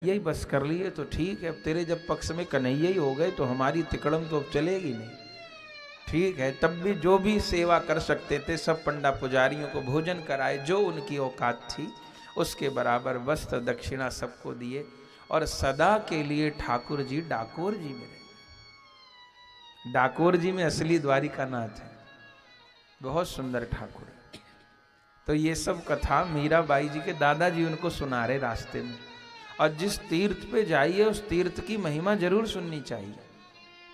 यही बस कर लिए तो ठीक है। अब तेरे जब पक्ष में कन्हैया ही हो गए तो हमारी तिकड़म तो अब चलेगी नहीं। ठीक है, तब भी जो भी सेवा कर सकते थे सब पंडा पुजारियों को भोजन कराए, जो उनकी औकात थी उसके बराबर वस्त्र दक्षिणा सबको दिए। और सदा के लिए ठाकुर जी डाकोर जी में रहे। डाकोर जी में असली द्वारिकानाथ है, बहुत सुंदर ठाकुर। तो ये सब कथा मीराबाई जी के दादाजी उनको सुना रहे रास्ते में। और जिस तीर्थ पे जाइए उस तीर्थ की महिमा जरूर सुननी चाहिए,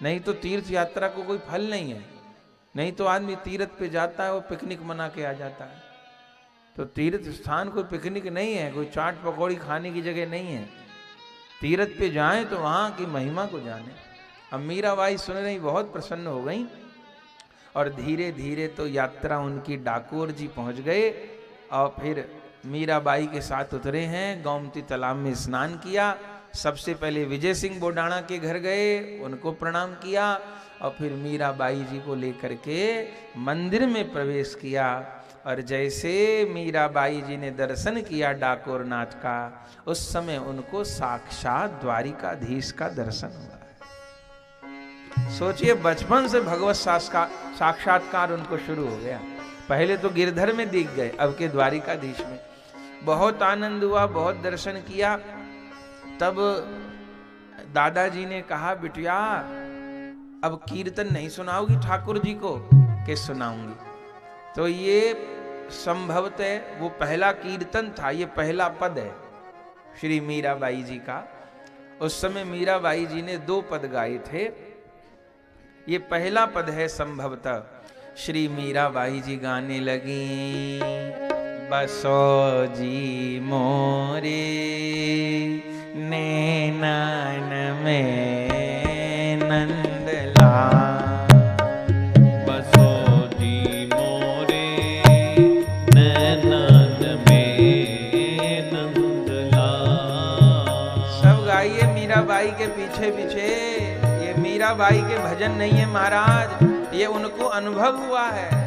नहीं तो तीर्थ यात्रा को कोई फल नहीं है। नहीं तो आदमी तीर्थ पे जाता है वो पिकनिक मना के आ जाता है। तो तीर्थ स्थान कोई पिकनिक नहीं है, कोई चाट पकौड़ी खाने की जगह नहीं है। तीर्थ पे जाएं तो वहां की महिमा को जाने। अब मीराबाई सुन रही, बहुत प्रसन्न हो गई। और धीरे धीरे तो यात्रा उनकी डाकोर जी पहुंच गए। और फिर मीराबाई के साथ उतरे हैं, गोमती तालाब में स्नान किया। सबसे पहले विजय सिंह बोडाणा के घर गए, उनको प्रणाम किया। और फिर मीराबाई जी को लेकर के मंदिर में प्रवेश किया। और जैसे मीराबाई जी ने दर्शन किया डाकोर नाथ का, उस समय उनको साक्षात द्वारिकाधीश का दर्शन हुआ। सोचिए, बचपन से भगवत साक्षात्कार उनको शुरू हो गया। पहले तो गिरधर में दिख गए, अब के द्वारिकाधीश में। बहुत आनंद हुआ, बहुत दर्शन किया। तब दादाजी ने कहा, बिटिया अब कीर्तन नहीं सुनाओगी ठाकुर जी को? कि सुनाऊंगी। तो ये संभवतः वो पहला कीर्तन था, ये पहला पद है श्री मीराबाई जी का। उस समय मीराबाई जी ने 2 पद गाए थे, ये पहला पद है संभवतः। श्री मीराबाई जी गाने लगी, बसो जी मोरे नैनन में नंदलाल। बसो जी मोरे नैनन में नंदलाल। सब गाइए मीराबाई के पीछे पीछे। ये मीराबाई के भजन नहीं है महाराज, ये उनको अनुभव हुआ है।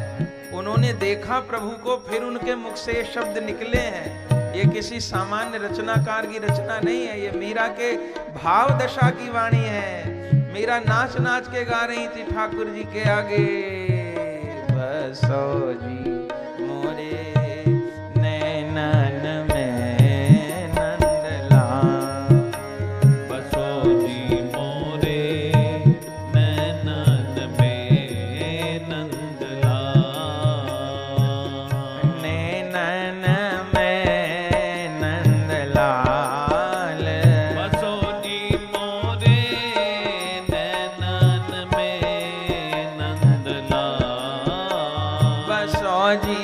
उन्होंने देखा प्रभु को, फिर उनके मुख से ये शब्द निकले हैं। ये किसी सामान्य रचनाकार की रचना नहीं है, ये मीरा के भाव दशा की वाणी है। मीरा नाच नाच के गा रही थी ठाकुर जी के आगे, बसो जी मोरे नैनन में नंदलाल। बसो जी मोरे नैनन में नंदलाल। नैनन में नंदलाल। बसो जी मोरे नैनन में नंदलाल। बसो जी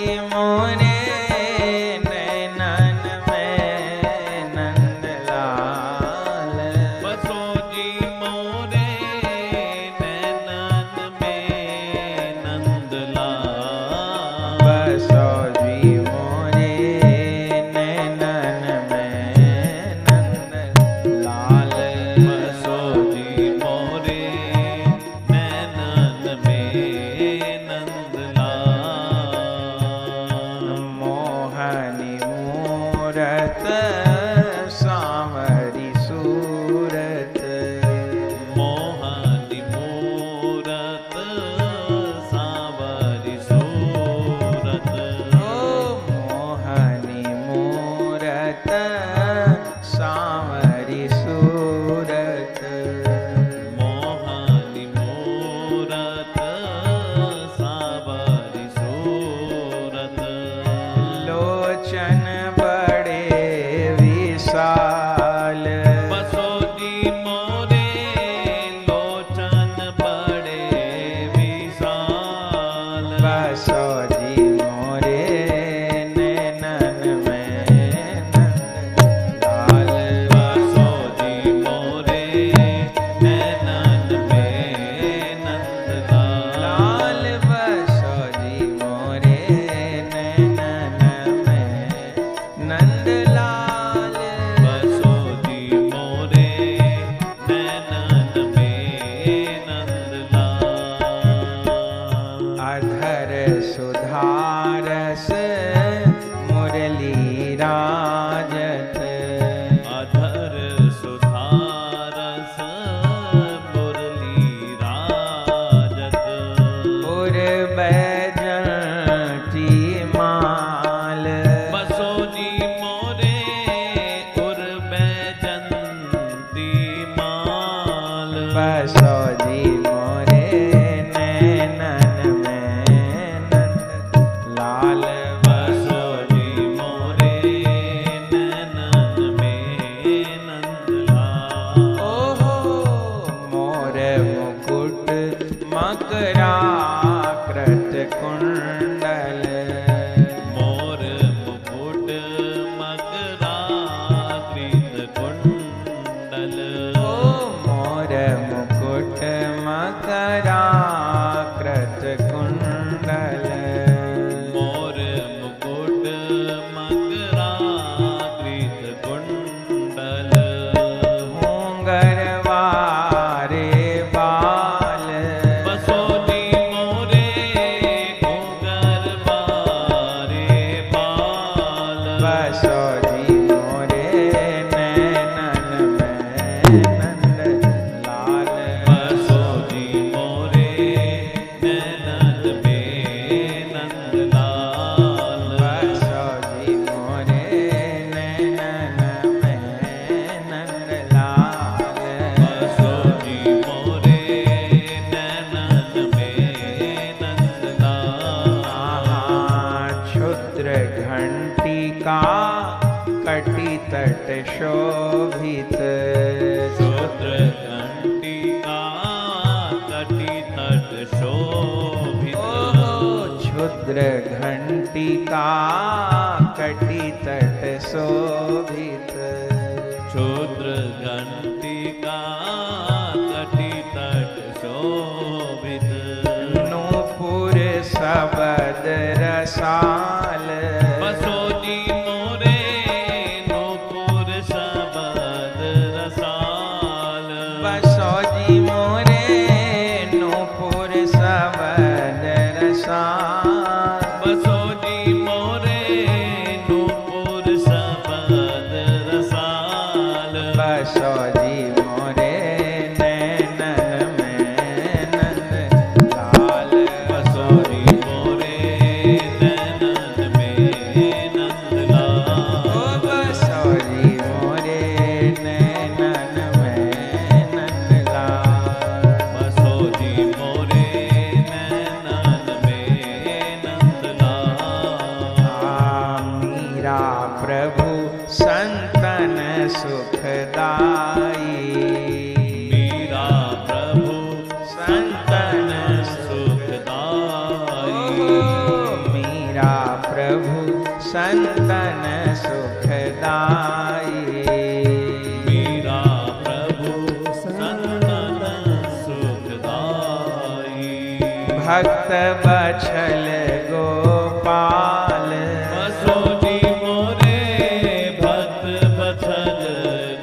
बसो जी मोरे नैनन में नंद लाल बसो जी मोरे नैनन में नंदलाल। ओहो मोर मुकुट मकराकृत कुंडल मोर मुकुट मकराकृत कुंडल। ओ मोर मुकुट मकराकृत कुंडल मोर मुकुट मकराकृत कुंडल। घूंघरवारे बाल बसो जी मोरे घूंघरवारे बाल। बसो जी मोरे नैनन में नंद लाल बसो जी मोरे नैनन में नंदलाल। बसो जी मोरे नैनन में नंद लाल बसो जी मोरे नैनन में नंदलाल। क्षुद्र घंटिका कटी तट शोभित क्षुद्र घंटिका कटी तट शोभित। क्षुद्र घंटिका कटी तट शोभित क्षुद्र घंटिका कटी तट शोभित। नूपुर सबद रसाल बसो जी मोरे नूपुर सबद रसाल। बसो जी मोरे नूपुर सबद रसाल बसो जी मोरे नूपुर सबद रसाल। बसो जी मोरे नैनन में नंद लाल बसो जी मोरे नैनन में नंदलाल। ओ बसो जी मोरे नैनन में नंद लाल बसो जी मोरे नैनन में नंदलाल। मीरा प्रभु संतन सुखदाई मीरा प्रभु संतन सुखदाई। मीरा प्रभु संतन सुखदाई मीरा प्रभु संतन सुखदाई। भक्त बछल गोपाल बसो जी मोरे भक्त बछल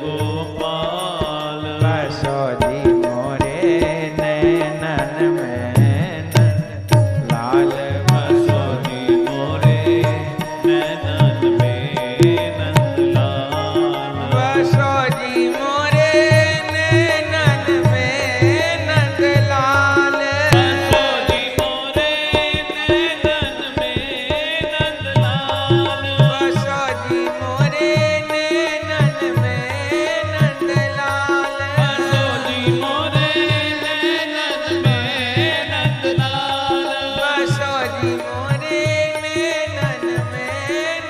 गोपाल। बसो जी मोरे नैनन में नंद लाल बसो जी मोरे नैनन में नंदलाल। बसो जी मोरे नैनन में नंद लाल बसो जी मोरे नैनन में नंदलाल। बसो जी मोरे नैनन में नंद लाल बसो जी मोरे नैनन में नंदलाल। बसो जी मोरे नैनन में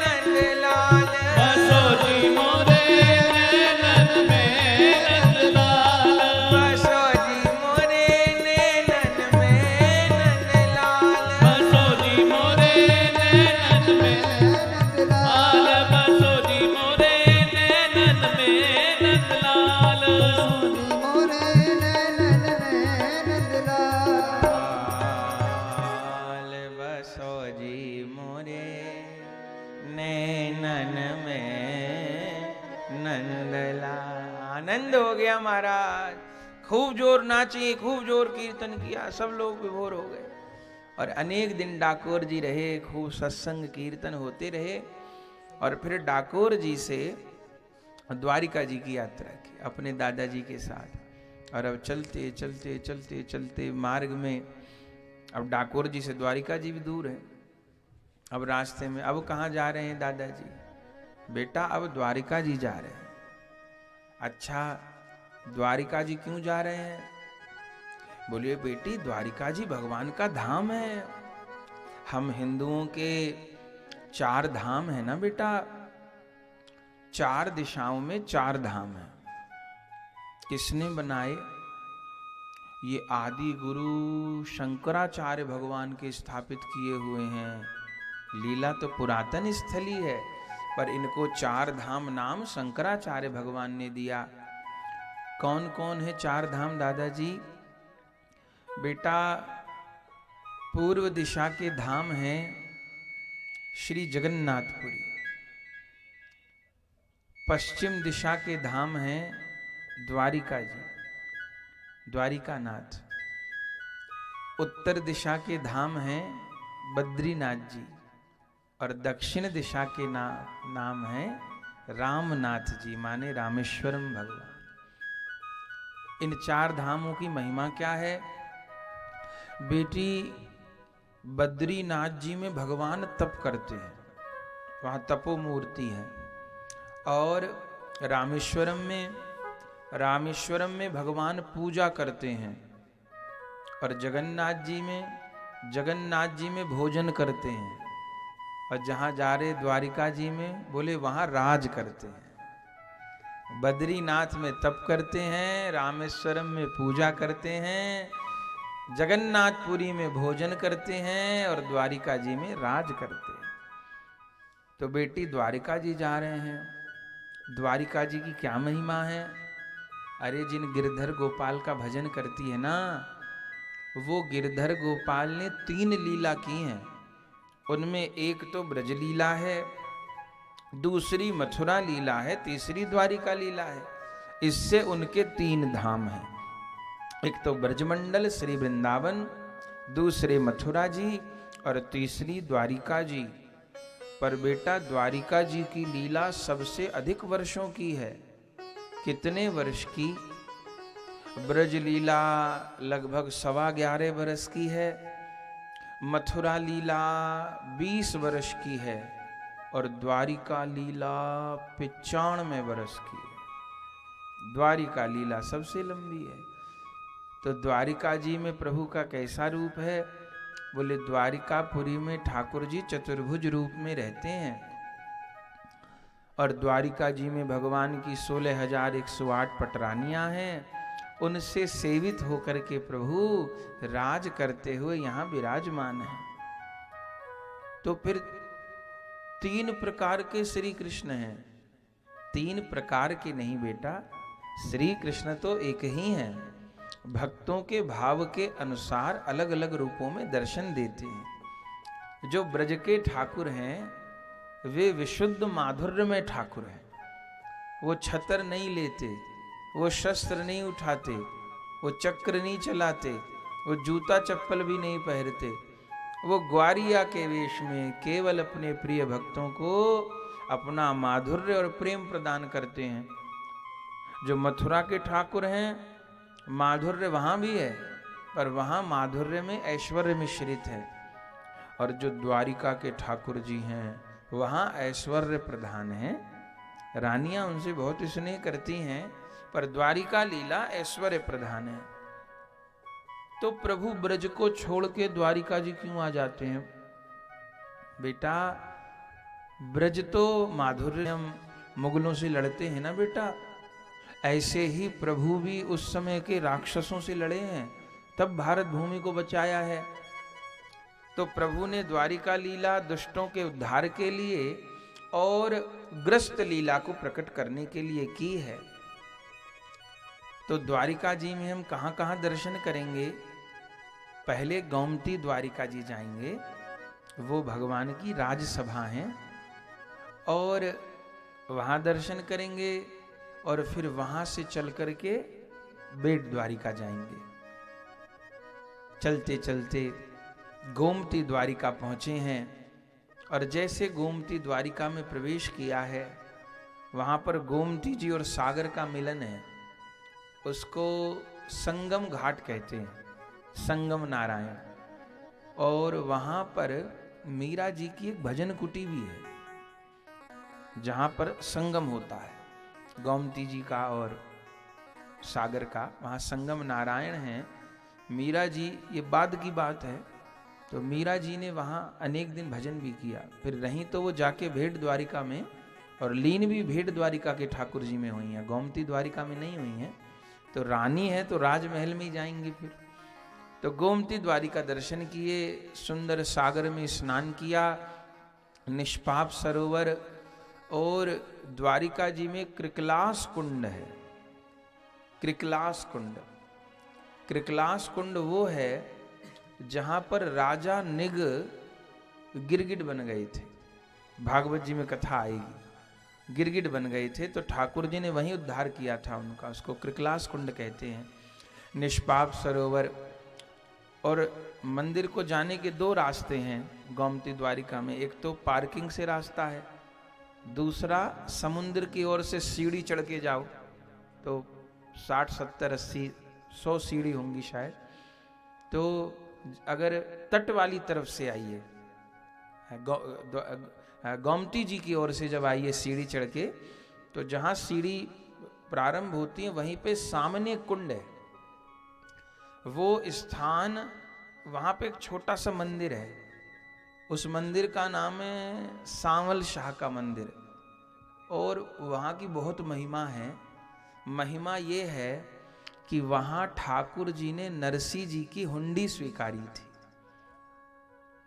नंद लाल बसो जी मोरे नैनन में नंदलाल। बसो जी मोरे नैनन में नंद लाल बसो जी मोरे नैनन में नंदलाल। बसो जी मोरे नैनन में नंदलाल। बसो जी मोरे नैनन में नंदलाल आनंद हो गया महाराज। खूब जोर नाची, खूब जोर कीर्तन किया, सब लोग विभोर हो गए। और अनेक दिन डाकोर जी रहे, खूब सत्संग कीर्तन होते रहे। और फिर डाकोर जी से द्वारिका जी की यात्रा की अपने दादाजी के साथ। और अब चलते चलते चलते चलते मार्ग में, अब डाकोर जी से द्वारिका जी भी दूर है। अब रास्ते में, अब कहाँ जा रहे हैं दादाजी? बेटा अब द्वारिका जी जा रहे हैं। अच्छा द्वारिका जी क्यों जा रहे हैं? बोलिए बेटी, द्वारिका जी भगवान का धाम है। हम हिंदुओं के 4 धाम है ना बेटा, 4 दिशाओं में 4 धाम है। किसने बनाए? ये आदि गुरु शंकराचार्य भगवान के स्थापित किए हुए हैं। लीला तो पुरातन स्थली है, पर इनको 4 धाम नाम शंकराचार्य भगवान ने दिया। कौन कौन है 4 धाम दादाजी? बेटा, पूर्व दिशा के धाम हैं श्री जगन्नाथपुरी, पश्चिम दिशा के धाम हैं द्वारिका जी, द्वारिकानाथ। उत्तर दिशा के धाम हैं बद्रीनाथ जी, और दक्षिण दिशा के नाम है रामनाथ जी, माने रामेश्वरम भगवान। इन 4 धामों की महिमा क्या है बेटी? बद्रीनाथ जी में भगवान तप करते हैं, वहां तपो मूर्ति है। और रामेश्वरम में भगवान पूजा करते हैं। और जगन्नाथ जी में भोजन करते हैं। और जहां जा रहे द्वारिका जी में, बोले वहां राज करते हैं। बद्रीनाथ में तप करते हैं, रामेश्वरम में पूजा करते हैं, जगन्नाथपुरी में भोजन करते हैं, और द्वारिका जी में राज करते हैं। तो बेटी, द्वारिका जी जा रहे हैं। द्वारिका जी की क्या महिमा है? अरे, जिन गिरधर गोपाल का भजन करती है ना, वो गिरधर गोपाल ने 3 लीला की हैं। उनमें एक तो ब्रज लीला है, दूसरी मथुरा लीला है, तीसरी द्वारिका लीला है। इससे उनके 3 धाम हैं। एक तो ब्रजमंडल श्री वृंदावन, दूसरे मथुरा जी, और तीसरी द्वारिका जी। पर बेटा, द्वारिका जी की लीला सबसे अधिक वर्षों की है। कितने वर्ष की? ब्रज लीला लगभग 11.25 वर्ष की है, मथुरा लीला 20 वर्ष की है, और द्वारिका लीला 95 वर्ष की है। द्वारिका लीला सबसे लंबी है। तो द्वारिका जी में प्रभु का कैसा रूप है? बोले, द्वारिकापुरी में ठाकुर जी चतुर्भुज रूप में रहते हैं। और द्वारिका जी में भगवान की 16,108 पटरानियां हैं। उनसे सेवित होकर के प्रभु राज करते हुए यहां विराजमान है। तो फिर 3 प्रकार के श्री कृष्ण हैं। 3 प्रकार के नहीं बेटा, श्री कृष्ण तो एक ही हैं। भक्तों के भाव के अनुसार अलग अलग रूपों में दर्शन देते हैं। जो ब्रज के ठाकुर हैं, वे विशुद्ध माधुर्य में ठाकुर हैं। वो छतर नहीं लेते, वो शस्त्र नहीं उठाते, वो चक्र नहीं चलाते, वो जूता चप्पल भी नहीं पहनते। वो ग्वारिया के वेश में केवल अपने प्रिय भक्तों को अपना माधुर्य और प्रेम प्रदान करते हैं। जो मथुरा के ठाकुर हैं, माधुर्य वहां भी है, पर वहां माधुर्य में ऐश्वर्य मिश्रित है। और जो द्वारिका के ठाकुर जी हैं, वहां ऐश्वर्य प्रधान है। रानियां उनसे बहुत स्नेह करती हैं, पर द्वारिका लीला ऐश्वर्य प्रधान है। तो प्रभु ब्रज को छोड़ के द्वारिका जी क्यों आ जाते हैं? बेटा, ब्रज तो माधुर्य मुगलों से लड़ते हैं ना बेटा। ऐसे ही प्रभु भी उस समय के राक्षसों से लड़े हैं, तब भारत भूमि को बचाया है। तो प्रभु ने द्वारिका लीला दुष्टों के उद्धार के लिए और ग्रस्त लीला को प्रकट करने के लिए की है। तो द्वारिका जी में हम कहां कहां दर्शन करेंगे? पहले गोमती द्वारिका जी जाएंगे, वो भगवान की राजसभा है, और वहां दर्शन करेंगे। और फिर वहां से चल करके बेट द्वारिका जाएंगे। चलते चलते गोमती द्वारिका पहुंचे हैं, और जैसे गोमती द्वारिका में प्रवेश किया है, वहां पर गोमती जी और सागर का मिलन है। उसको संगम घाट कहते हैं, संगम नारायण। और वहां पर मीरा जी की एक भजन कुटी भी है, जहां पर संगम होता है गोमती जी का और सागर का। वहां संगम नारायण हैं, मीरा जी, ये बाद की बात है, तो मीरा जी ने वहाँ अनेक दिन भजन भी किया। फिर रहीं तो वो जाके भेंट द्वारिका में, और लीन भी भेंट द्वारिका के ठाकुर जी में हुई हैं, गोमती द्वारिका में नहीं हुई हैं। तो रानी है तो राजमहल में ही जाएंगी। फिर तो गोमती द्वारिका दर्शन किए, सुंदर सागर में स्नान किया, निष्पाप सरोवर, और द्वारिका जी में कृकलास कुंड है। कृकलास कुंड, कृकलास कुंड वो है जहां पर राजा निग गिरगिट बन गए थे। भागवत जी में कथा आएगी, गिरगिट बन गए थे तो ठाकुर जी ने वहीं उद्धार किया था उनका, उसको कृकलास कुंड कहते हैं। निष्पाप सरोवर, और मंदिर को जाने के 2 रास्ते हैं गोमती द्वारिका में। एक तो पार्किंग से रास्ता है, दूसरा समुद्र की ओर से सीढ़ी चढ़ के जाओ, तो 60, 70, 80, 100 सीढ़ी होंगी शायद। तो अगर तट वाली तरफ से आइए, गोमती जी की ओर से जब आइए सीढ़ी चढ़ के, तो जहाँ सीढ़ी प्रारंभ होती है वहीं पे सामने कुंड है। वो स्थान, वहाँ पे एक छोटा सा मंदिर है, उस मंदिर का नाम है सांवल शाह का मंदिर, और वहाँ की बहुत महिमा है। महिमा ये है कि वहाँ ठाकुर जी ने नरसिंह जी की हुंडी स्वीकारी थी।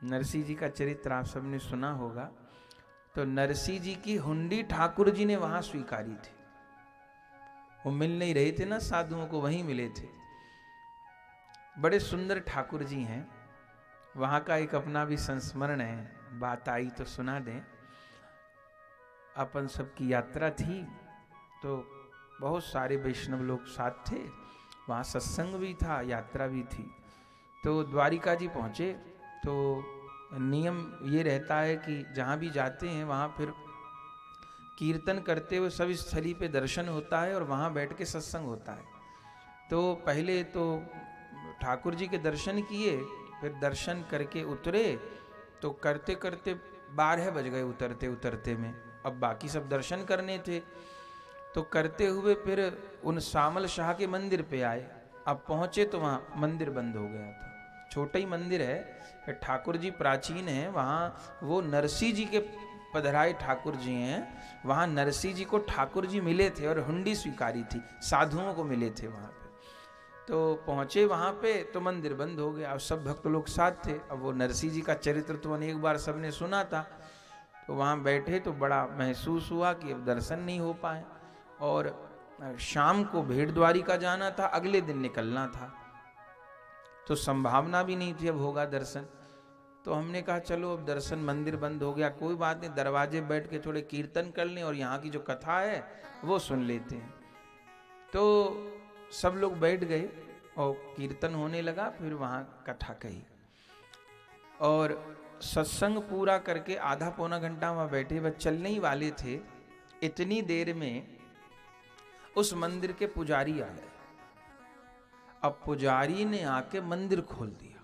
नरसिंह जी का चरित्र आप सबने सुना होगा। तो नरसिंह जी की हुंडी ठाकुर जी ने वहाँ स्वीकारी थी। वो मिल नहीं रहे थे ना साधुओं को, वहीं मिले थे। बड़े सुंदर ठाकुर जी हैं। वहाँ का एक अपना भी संस्मरण है, बात आई तो सुना दें। अपन सबकी यात्रा थी तो बहुत सारे वैष्णव लोग साथ थे, वहाँ सत्संग भी था, यात्रा भी थी। तो द्वारिका जी पहुँचे तो नियम ये रहता है कि जहाँ भी जाते हैं वहाँ फिर कीर्तन करते हुए सब स्थली पे दर्शन होता है और वहाँ बैठ के सत्संग होता है। तो पहले तो ठाकुर जी के दर्शन किए, फिर दर्शन करके उतरे, तो करते करते 12 बज गए उतरते उतरते में। अब बाकी सब दर्शन करने थे, तो करते हुए फिर उन सामल शाह के मंदिर पे आए। अब पहुंचे तो वहाँ मंदिर बंद हो गया था। छोटा ही मंदिर है, ठाकुर जी प्राचीन है। वहाँ वो नरसिंह जी के पधराए ठाकुर जी हैं, वहाँ नरसिंह जी को ठाकुर जी मिले थे और हुंडी स्वीकारी थी, साधुओं को मिले थे वहाँ पे। तो पहुँचे वहाँ पे तो मंदिर बंद हो गया। अब सब भक्त लोग साथ थे। अब वो नरसिंह जी का चरित्र तो अनेक बार सबने सुना था। तो वहाँ बैठे तो बड़ा महसूस हुआ कि अब दर्शन नहीं हो पाए, और शाम को भेंट द्वारिका जाना था, अगले दिन निकलना था, तो संभावना भी नहीं थी अब होगा दर्शन। तो हमने कहा चलो अब दर्शन, मंदिर बंद हो गया, कोई बात नहीं, दरवाजे बैठ के थोड़े कीर्तन कर लें और यहाँ की जो कथा है वो सुन लेते हैं। तो सब लोग बैठ गए और कीर्तन होने लगा। फिर वहाँ कथा कही और सत्संग पूरा करके आधा पौना घंटा वहाँ बैठे, बस चलने ही वाले थे। इतनी देर में उस मंदिर के पुजारी आ गए। अब पुजारी ने आके मंदिर खोल दिया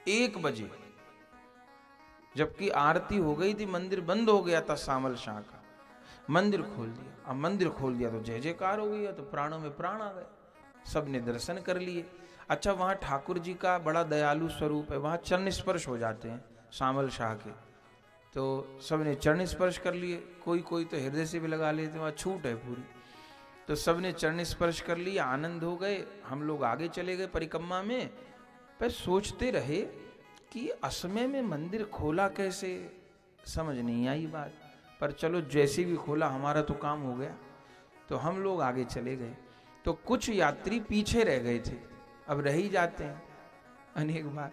1 बजे, जबकि आरती हो गई थी, मंदिर बंद हो गया था सामल शाह का। मंदिर खोल दिया। अब मंदिर खोल दिया तो जय जयकार हो गया, तो प्राणों में प्राण आ गए, सबने दर्शन कर लिए। अच्छा, वहाँ ठाकुर जी का बड़ा दयालु स्वरूप है, वहाँ चरण स्पर्श हो जाते हैं सामल शाह के, तो सबने चरण स्पर्श कर लिए। कोई कोई तो हृदय से भी लगा लेते, वहाँ छूट है पूरी। तो सबने चरण स्पर्श कर लिया, आनंद हो गए। हम लोग आगे चले गए परिक्रमा में, पर सोचते रहे कि असमय में मंदिर खोला कैसे, समझ नहीं आई बात। पर चलो जैसे भी खोला, हमारा तो काम हो गया। तो हम लोग आगे चले गए। तो कुछ यात्री पीछे रह गए थे, अब रह ही जाते हैं अनेक बार।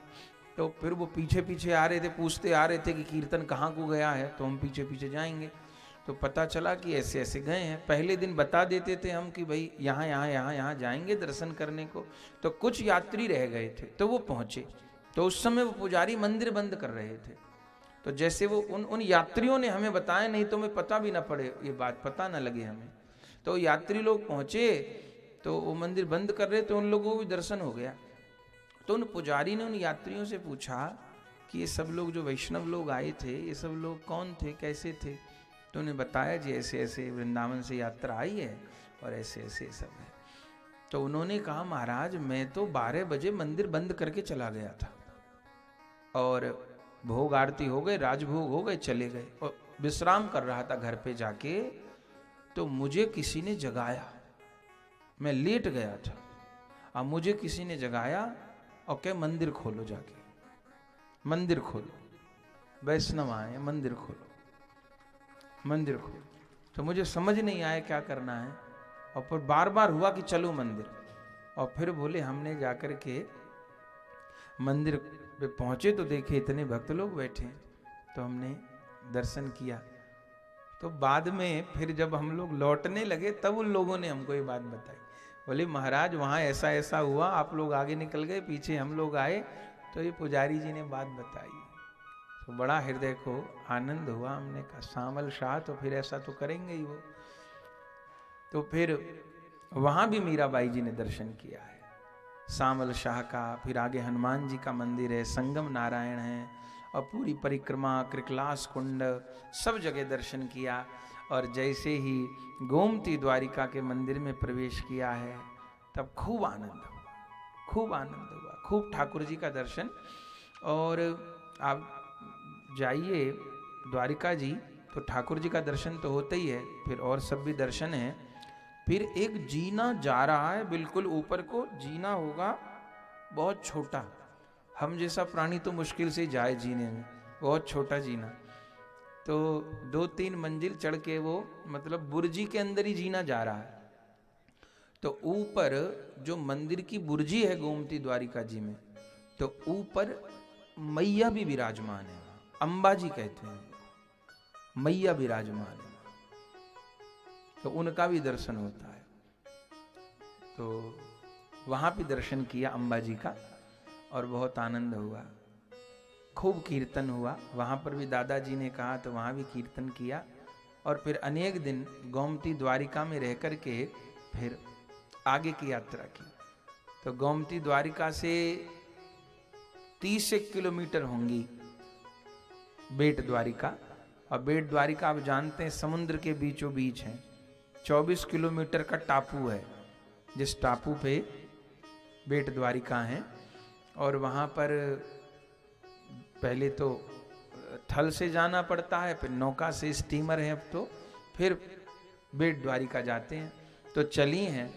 तो फिर वो पीछे पीछे आ रहे थे, पूछते आ रहे थे कि कीर्तन कहाँ को गया है, तो हम पीछे पीछे जाएंगे। तो पता चला कि ऐसे ऐसे गए हैं। पहले दिन बता देते थे हम कि भाई यहाँ यहाँ यहाँ यहाँ जाएंगे दर्शन करने को। तो कुछ यात्री रह गए थे, तो वो पहुँचे। तो उस समय वो पुजारी मंदिर बंद कर रहे थे। तो जैसे वो उन यात्रियों ने हमें बताया, नहीं तो हमें पता भी ना पड़े, ये बात पता ना लगे हमें। तो यात्री लोग पहुँचे तो वो मंदिर बंद कर रहे, तो उन लोगों को भी दर्शन हो गया। तो उन पुजारी ने उन यात्रियों से पूछा कि ये सब लोग जो वैष्णव लोग आए थे, ये सब लोग कौन थे, कैसे थे? तो उन्हें बताया जी ऐसे ऐसे वृंदावन से यात्रा आई है और ऐसे ऐसे सब है। तो उन्होंने कहा महाराज मैं तो 12 बजे मंदिर बंद करके चला गया था और भोग आरती हो गए, राजभोग हो गए, चले गए और विश्राम कर रहा था घर पे जाके, तो मुझे किसी ने जगाया, मैं लेट गया था, अब मुझे किसी ने जगाया और कहे मंदिर खोलो, जाके मंदिर खोलो, वैष्णव आए मंदिर खोलो, मंदिर खोलो। तो मुझे समझ नहीं आया क्या करना है, और फिर बार बार हुआ कि चलो मंदिर, और फिर बोले हमने जाकर के मंदिर पे पहुंचे तो देखे इतने भक्त लोग बैठे, तो हमने दर्शन किया। तो बाद में फिर जब हम लोग लौटने लगे तब उन लोगों ने हमको ये बात बताई, बोले महाराज वहाँ ऐसा ऐसा हुआ, आप लोग आगे निकल गए, पीछे हम लोग आए तो ये पुजारी जी ने बात बताई। तो बड़ा हृदय को आनंद हुआ, हमने कहा सामल शाह तो फिर ऐसा तो करेंगे ही वो। तो फिर वहाँ भी मीराबाई जी ने दर्शन किया है, सामल शाह का। फिर आगे हनुमान जी का मंदिर है, संगम नारायण है, और पूरी परिक्रमा, कृकलास कुंड, सब जगह दर्शन किया। और जैसे ही गोमती द्वारिका के मंदिर में प्रवेश किया है तब खूब आनंद हुआ, खूब आनंद हुआ, खूब ठाकुर जी का दर्शन। और आप जाइए द्वारिका जी तो ठाकुर जी का दर्शन तो होता ही है, फिर और सब भी दर्शन है। फिर एक जीना जा रहा है बिल्कुल ऊपर को, जीना होगा बहुत छोटा, हम जैसा प्राणी तो मुश्किल से जाए जीने में, बहुत छोटा जीना। तो 2-3 मंजिल चढ़ के वो मतलब बुर्जी के अंदर ही जीना जा रहा है। तो ऊपर जो मंदिर की बुर्जी है गोमती द्वारिका जी में, तो ऊपर मैया भी विराजमान है, अंबाजी कहते हैं, मैया विराजमान है, तो उनका भी दर्शन होता है। तो वहाँ भी दर्शन किया अंबाजी का और बहुत आनंद हुआ, खूब कीर्तन हुआ। वहाँ पर भी दादाजी ने कहा तो वहाँ भी कीर्तन किया। और फिर अनेक दिन गोमती द्वारिका में रह कर के फिर आगे की यात्रा की। तो गोमती द्वारिका से 30 किलोमीटर होंगी बेट द्वारिका, और बेट द्वारिका आप जानते हैं समुद्र के बीचों बीच है, 24 किलोमीटर का टापू है, जिस टापू पे बेट द्वारिका है। और वहाँ पर पहले तो थल से जाना पड़ता है, फिर नौका से, स्टीमर है अब तो, फिर बेट द्वारिका जाते हैं। तो चली हैं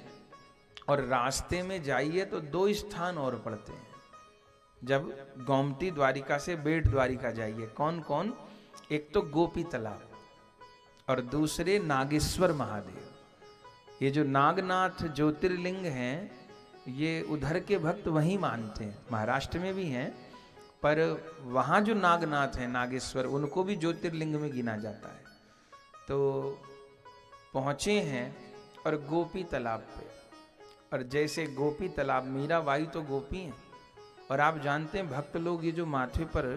और रास्ते में जाइए तो 2 स्थान और पड़ते हैं जब गोमती द्वारिका से बेट द्वारिका जाइए। कौन कौन? एक तो गोपी तालाब और दूसरे नागेश्वर महादेव। ये जो नागनाथ ज्योतिर्लिंग हैं ये उधर के भक्त वहीं मानते हैं, महाराष्ट्र में भी हैं, पर वहाँ जो नागनाथ हैं नागेश्वर, उनको भी ज्योतिर्लिंग में गिना जाता है। तो पहुँचे हैं और गोपी तालाब पे, और जैसे गोपी तालाब, मीराबाई तो गोपी हैं, और आप जानते हैं भक्त लोग ये जो माथे पर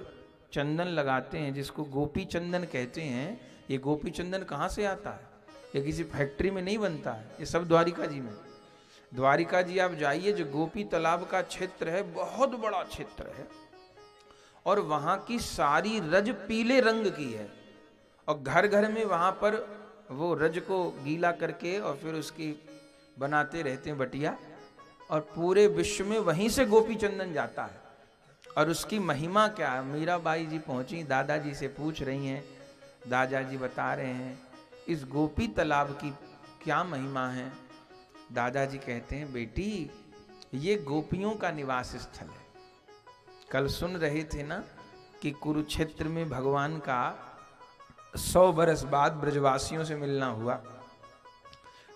चंदन लगाते हैं जिसको गोपी चंदन कहते हैं, ये गोपी चंदन कहाँ से आता है? ये किसी फैक्ट्री में नहीं बनता है, ये सब द्वारिका जी में। द्वारिका जी आप जाइए, जो गोपी तालाब का क्षेत्र है बहुत बड़ा क्षेत्र है, और वहाँ की सारी रज पीले रंग की है, और घर घर में वहाँ पर वो रज को गीला करके और फिर उसकी बनाते रहते हैं बटिया, और पूरे विश्व में वहीं से गोपी चंदन जाता है। और उसकी महिमा क्या है? मीराबाई जी पहुंची, दादाजी से पूछ रही हैं, दादाजी बता रहे हैं इस गोपी तालाब की क्या महिमा है। दादाजी कहते हैं बेटी ये गोपियों का निवास स्थल है। कल सुन रहे थे ना कि कुरुक्षेत्र में भगवान का 100 बरस बाद ब्रजवासियों से मिलना हुआ,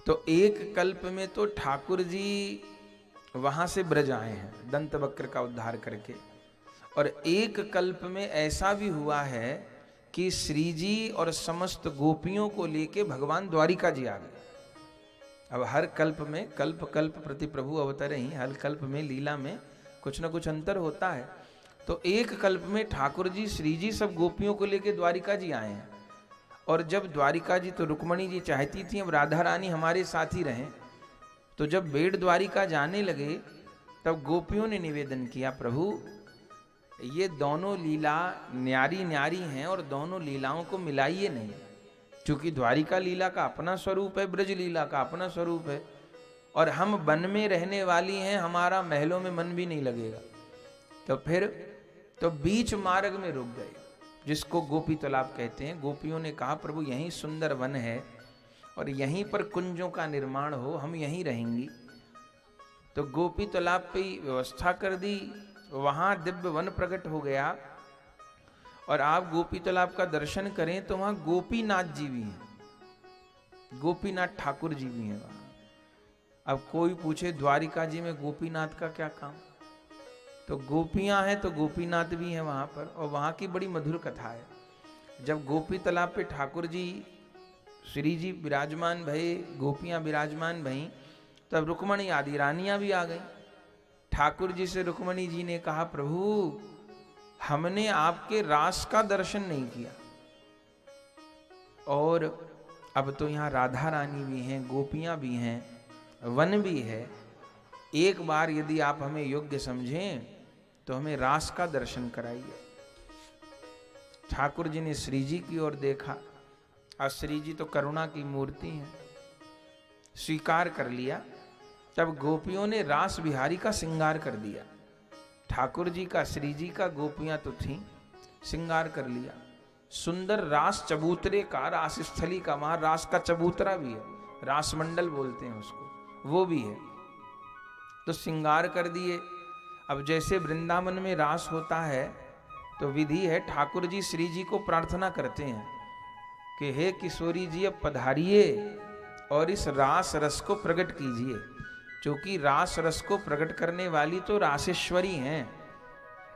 तो एक कल्प में तो ठाकुर जी वहां से ब्रज आए हैं दंत वक्र का उद्धार करके, और एक कल्प में ऐसा भी हुआ है कि श्री जी और समस्त गोपियों को लेके भगवान द्वारिका जी आ गए। अब हर कल्प में, कल्प कल्प प्रति प्रभु अवतर ही, हर कल्प में लीला में कुछ न कुछ अंतर होता है। तो एक कल्प में ठाकुर जी, श्री जी सब गोपियों को लेके द्वारिका जी आए हैं, और जब द्वारिका जी, तो रुक्मणी जी चाहती थी अब राधा रानी हमारे साथ ही रहें, तो जब बेट द्वारिका जाने लगे तब गोपियों ने निवेदन किया प्रभु ये दोनों लीला न्यारी न्यारी हैं और दोनों लीलाओं को मिलाइए नहीं, क्योंकि द्वारिका लीला का अपना स्वरूप है, ब्रज लीला का अपना स्वरूप है। और हम वन में रहने वाली हैं, हमारा महलों में मन भी नहीं लगेगा। तो फिर तो बीच मार्ग में रुक गए, जिसको गोपी तालाब कहते हैं। गोपियों ने कहा प्रभु यहीं सुंदर वन है और यहीं पर कुंजों का निर्माण हो, हम यहीं रहेंगी। तो गोपी तालाब पे व्यवस्था कर दी, वहां दिव्य वन प्रकट हो गया। और आप गोपी तालाब का दर्शन करें तो वहां गोपीनाथ जी भी हैं, गोपीनाथ ठाकुर जी भी हैं वहां। अब कोई पूछे द्वारिका जी में गोपीनाथ का क्या काम, तो गोपियां हैं तो गोपीनाथ भी हैं वहां पर। और वहां की बड़ी मधुर कथा है। जब गोपी तालाब पे ठाकुर जी श्री जी विराजमान भये, गोपियां विराजमान भई, तब रुक्मणी आदि रानियां भी आ गई। ठाकुर जी से रुक्मणी जी ने कहा प्रभु हमने आपके रास का दर्शन नहीं किया, और अब तो यहाँ राधा रानी भी हैं, गोपियां भी हैं, वन भी है। एक बार यदि आप हमें योग्य समझें तो हमें रास का दर्शन कराइए। ठाकुर जी ने श्री जी की ओर देखा, और श्री जी तो करुणा की मूर्ति हैं, स्वीकार कर लिया। तब गोपियों ने रास बिहारी का श्रृंगार कर दिया। ठाकुर जी का, श्री जी का, गोपियां तो थीं, श्रृंगार कर लिया। सुंदर रास चबूतरे का, रास स्थली का, वहां रास का चबूतरा भी है, रास मंडल बोलते हैं उसको, वो भी है। तो श्रृंगार कर दिए। अब जैसे वृंदावन में रास होता है तो विधि है, ठाकुर जी श्री जी को प्रार्थना करते हैं कि हे किशोरी जी अब पधारिए और इस रास रस को प्रकट कीजिए, क्योंकि रास रस को प्रकट करने वाली तो रासेश्वरी हैं।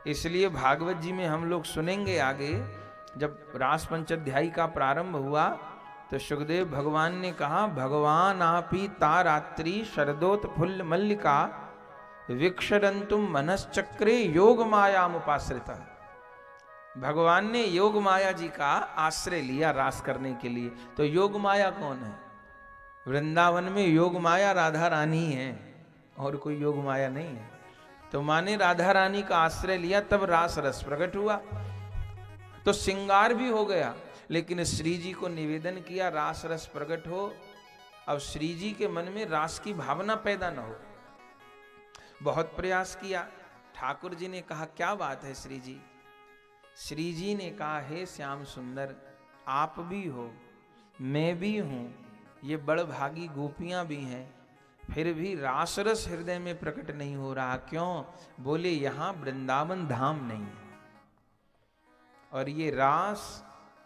इसलिए भागवत जी में हम लोग सुनेंगे आगे, जब रास पंचाध्यायी का प्रारंभ हुआ तो सुखदेव भगवान ने कहा भगवान आपी ता रात्रि शरदोत फुल्ल मल्लिका विक्षरंतुम मनश्चक्रे योग मायामुपाश्रिता। भगवान ने योग माया जी का आश्रय लिया रास करने के लिए। तो योग माया कौन है? वृंदावन में योग माया राधा रानी है, और कोई योग माया नहीं है। तो माने राधा रानी का आश्रय लिया, तब रास रस प्रकट हुआ। तो श्रृंगार भी हो गया, लेकिन श्री जी को निवेदन किया रास रस प्रकट हो। अब श्री जी के मन में रास की भावना पैदा न हो। बहुत प्रयास किया। ठाकुर जी ने कहा क्या बात है श्री जी? श्री जी ने कहा हे श्याम सुंदर, आप भी हो, मैं भी हूं, ये बड़भागी गोपियां भी हैं, फिर भी रासरस हृदय में प्रकट नहीं हो रहा। क्यों? बोले यहां वृंदावन धाम नहीं है, और ये रास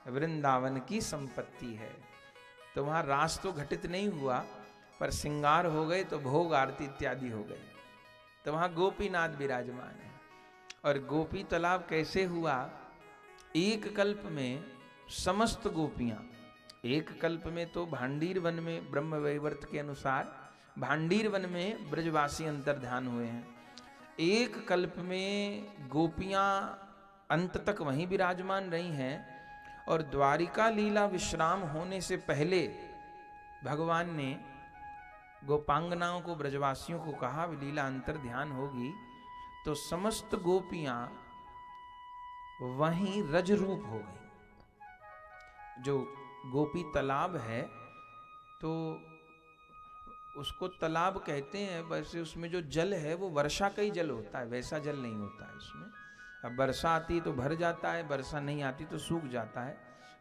वृंदावन की संपत्ति है। तो वहां रास तो घटित नहीं हुआ, पर श्रृंगार हो गए, तो भोग आरती इत्यादि हो गए। तो वहां गोपीनाथ विराजमान है। और गोपी तालाब कैसे हुआ? एक कल्प में समस्त गोपियां, एक कल्प में तो भांडीर वन में ब्रह्म वैवर्त के अनुसार भांडीर वन में ब्रजवासी अंतर्ध्यान हुए हैं। एक कल्प में गोपियां अंत तक वहीं विराजमान रही हैं। और द्वारिका लीला विश्राम होने से पहले भगवान ने गोपांगनाओं को, ब्रजवासियों को कहा लीला अंतर ध्यान होगी, तो समस्त गोपियां वहीं रज रूप हो गई। जो गोपी तालाब है तो उसको तालाब कहते हैं, वैसे उसमें जो जल है वो वर्षा का ही जल होता है, वैसा जल नहीं होता है उसमें। अब वर्षा आती तो भर जाता है, वर्षा नहीं आती तो सूख जाता है।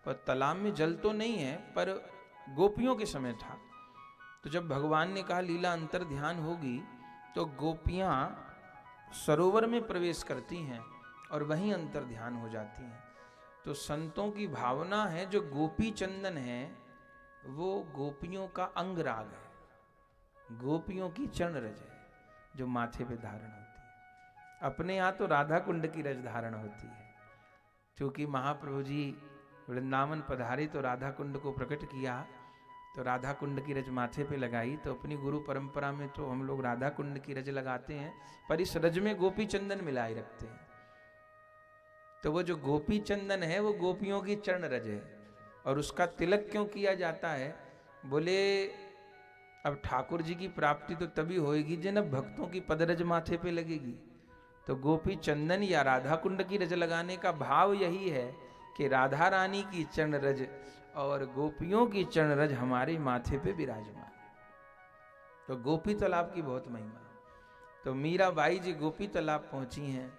पर तालाब में जल तो नहीं है, पर गोपियों के समय था। तो जब भगवान ने कहा लीला अंतर ध्यान होगी, तो गोपियां सरोवर में प्रवेश करती हैं और वहीं अंतर ध्यान हो जाती हैं। तो संतों की भावना है, जो गोपी चंदन है वो गोपियों का अंग राग है, गोपियों की चरण रज है, जो माथे पे धारण होती है। अपने यहाँ तो राधा कुंड की रज धारण होती है, क्योंकि महाप्रभु जी वृंदावन पधारे तो राधा कुंड को प्रकट किया, तो राधा कुंड की रज माथे पे लगाई। तो अपनी गुरु परंपरा में तो हम लोग राधा कुंड की रज लगाते हैं, पर इस रज में गोपी चंदन मिलाए रखते हैं। तो वो जो गोपी चंदन है वो गोपियों की चरण रज है। और उसका तिलक क्यों किया जाता है? बोले अब ठाकुर जी की प्राप्ति तो तभी होएगी जब भक्तों की पदरज माथे पे लगेगी। तो गोपी चंदन या राधा कुंड की रज लगाने का भाव यही है कि राधा रानी की चरण रज और गोपियों की चरण रज हमारे माथे पे विराजमान। तो गोपी तालाब की बहुत महिमा। तो मीराबाई जी गोपी तालाब पहुंची हैं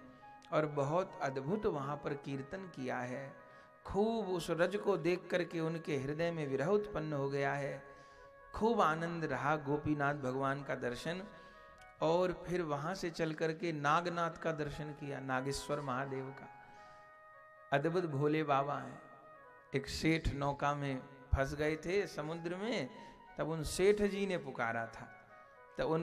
और बहुत अद्भुत वहां पर कीर्तन किया है। खूब उस रज को देख करके उनके हृदय में विरह उत्पन्न हो गया है। खूब आनंद रहा गोपीनाथ भगवान का दर्शन। और फिर वहां से चल करके नागनाथ का दर्शन किया, नागेश्वर महादेव का। अद्भुत भोले बाबा हैं। एक सेठ नौका में फंस गए थे समुद्र में, तब उन सेठ जी ने पुकारा था, तो उन